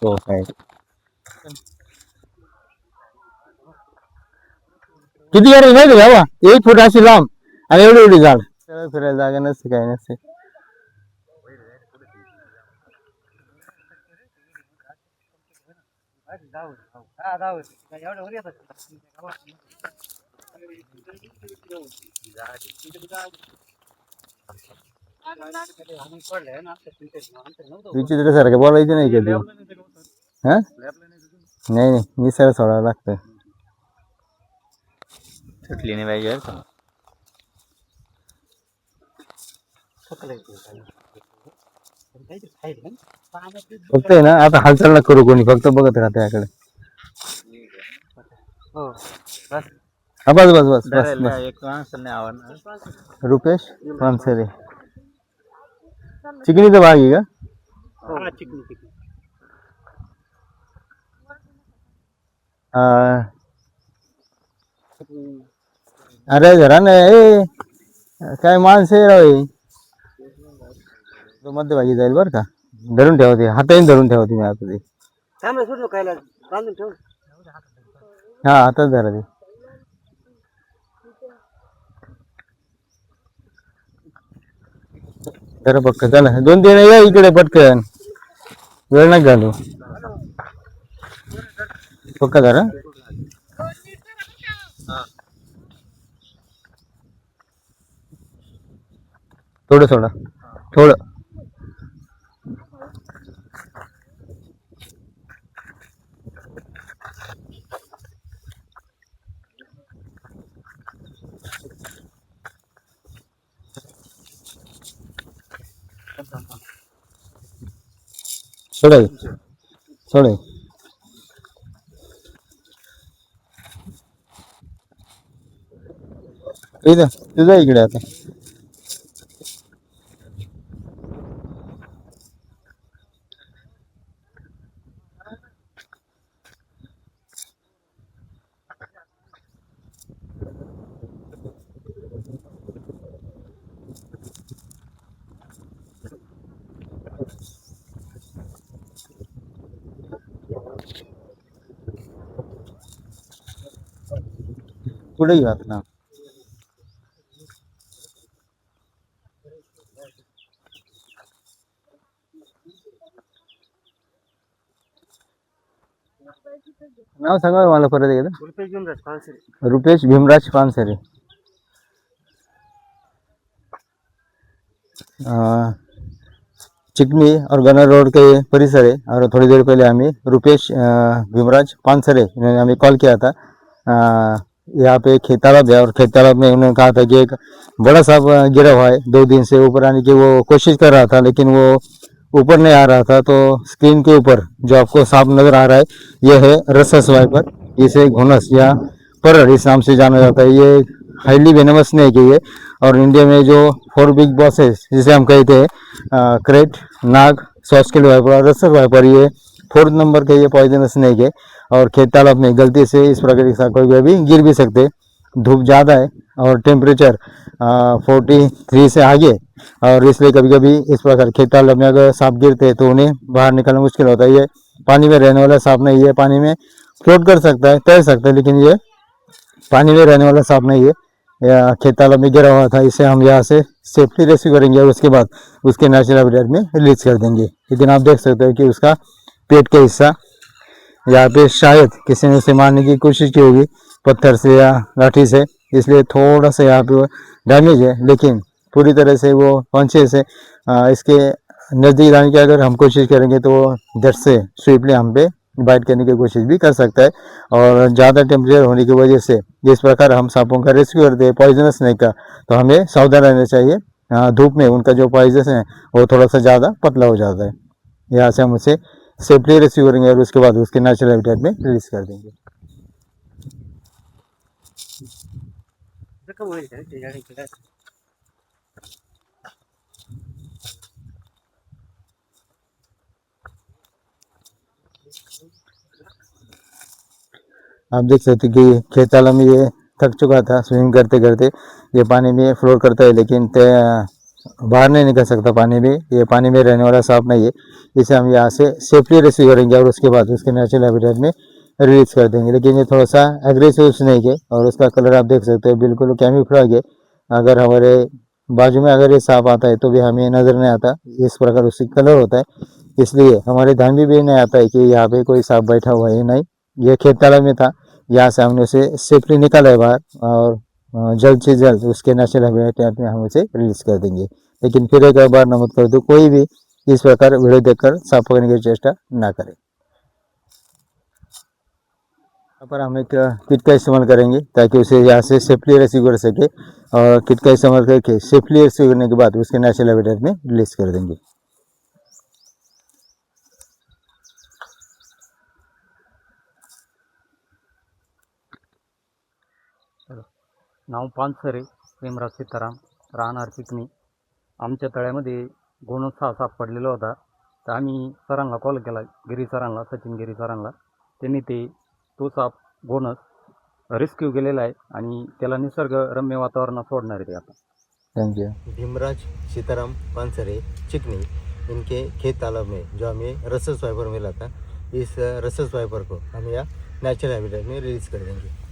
हो काय किती गाडी नाही बाबा 1 फूट अशी लांब आणि एवढी एवढी झाड फिरायला जागा नसते काही नसते. विचित्र सारखं बोलायचं नाही कधी. हा नाही नाही निसर्ग सोडावं लागतं. सुटली नाही पाहिजे फक्त आहे ना आता हालचाल न करू कोणी फक्त बघत राहते याकडे. हा बस बस बस बस बस. रुपेश पानसरे चिकणीचा भाग आहे का? अरे जरा नाही काय माणसं आहे राव. तो मध्यभागी जाईल बरं का. धरून ठेवते हाताने धरून ठेवते मी आता ते. हा हातात धरा ते. जरा पक्क चला 2-3 या इकडे पटकन वेळ नाही घालू. पक्का जरा थोडं थोडं थोडं. सोडाय सोडाय इथं तुझा इकडे आता. पुढे घेऊ आता ना. नाव सांगा मला परत एकदा. रुपेश भीमराज पानसरे. चिकनी और गन्ना रोड के परिसर है और थोड़ी देर पहले हमें रुपेश भीमराज पानसरे इन्होंने हमें कॉल किया था. यहाँ पे खेत तालाब है और खेत तालाब में उन्होंने कहा था कि एक बड़ा सा गिरा हुआ है 2 दिन से ऊपर आने की वो कोशिश कर रहा था लेकिन वो ऊपर नहीं आ रहा था, तो स्क्रीन के ऊपर जो आपको साफ नजर आ रहा है ये है रसस वाइपर। इसे घुनस या परर इस नाम से जाना जाता है। ये हाईली वेनमस नहीं है ये। और इंडिया में जो 4 बिग बॉसेस जिसे हम कहते हैं क्रेट, नाग, सॉस्केल वाइपर और रसस वाइपर, ये 4th नंबर के ये पॉइजनस स्नेक है। और खेत तालाब में गलती से इस प्रकार के साथ कोई भी गिर भी सकते। धूप ज़्यादा है और टेम्परेचर 43 से आगे, और इसलिए कभी कभी इस प्रकार खेत तालाब में अगर सांप गिरते हैं तो उन्हें बाहर निकालना मुश्किल होता है। ये पानी में रहने वाला सांप नहीं है, पानी में फ्लोट कर सकता है, तैर सकता है, लेकिन ये पानी में रहने वाला सांप नहीं है। या खेत तालाब में गिरा हुआ था, इसे हम यहाँ से सेफ्टी रेस्क्यू करेंगे और उसके बाद उसके नेचुरल हैबिटेट में रिलीज कर देंगे। लेकिन आप देख सकते हो कि उसका पेट का हिस्सा यहाँ पे शायद किसी ने उसे मारने की कोशिश की होगी पत्थर से या लाठी से, इसलिए थोड़ा सा यहाँ पे डैमेज है। लेकिन पूरी तरह से वो कॉन्शियस है। इसके नज़दीक आने की अगर हम कोशिश करेंगे तो दर से स्विफ्टली हम पे बाइट करने की कोशिश भी कर सकता है। और ज़्यादा टेम्परेचर होने की वजह से जिस प्रकार हम सांपों का रेस्क्यू करते हैं पॉइजनस स्नेक का, तो हमें सावधान रहना चाहिए। धूप में उनका जो पॉइजन है वो थोड़ा सा ज़्यादा पतला हो जाता है। यहाँ से हम उसे सेफ्टी रेस्क्यू करेंगे और उसके बाद उसके नेचुरल हैबिटेट में रिलीज कर देंगे। आप देख सकते कि खेत तालाब में ये थक चुका था स्विमिंग करते करते। ये पानी में फ्लोट करता है लेकिन बाहर नहीं निकल सकता पानी में। ये पानी में रहने वाला सांप नहीं है। इसे हम यहाँ से सेफ्टी रेस्क्यू करेंगे और उसके बाद उसके नेचुरल हैबिटेट में रिलीज कर देंगे। लेकिन ये थोड़ा सा एग्रेसिव स्नेक है और उसका कलर आप देख सकते हो बिल्कुल कैमोफ्लेज है। अगर हमारे बाजू में अगर ये सांप आता है तो भी हमें नज़र नहीं आता, इस प्रकार उसका कलर होता है। इसलिए हमारे ध्यान में भी नहीं आता है कि यहाँ पे कोई सांप बैठा हुआ है। नहीं, ये खेत तालाब में था, यहाँ से हमने उसे सेफ्टी निकाला है बाहर और जल्द से जल्द उसके नेचुरल हैबिटेट में हम उसे रिलीज कर देंगे। लेकिन फिर एक बार नमूद कर दो, कोई भी इस प्रकार वीडियो देखकर सांप पकड़ने की चेष्टा ना करें। यहाँ पर हम एक किट का इस्तेमाल करेंगे ताकि उसे यहाँ से सेफ्टली रेस्क्यू कर सके, और किट का इस्तेमाल करके सेफ्टली रेस्क्यू करने के बाद उसके नेचुरल हैबिटेट में रिलीज कर देंगे। नाव पानसरे, प्रेमराज सीताराम, राहणार चिकणी। आमच्या तळ्यामध्ये घोणस हा साप पडलेला होता, तर आम्ही सरांना कॉल केला, गिरी सरांना, सचिन गिरी सरांना। त्यांनी तो साप घोणस रेस्क्यू केलेला आहे आणि त्याला निसर्गरम्य वातावरणात सोडणार आहे आता। Thank you. भीमराज सीताराम पानसरे चिकनी, इनके खेत तालाब में जो हमें रसस वाइपर मिला था, इस रसस वाइपर को हम यहाँ नेचुरल हैबिटेट में रिलीज कर देंगे।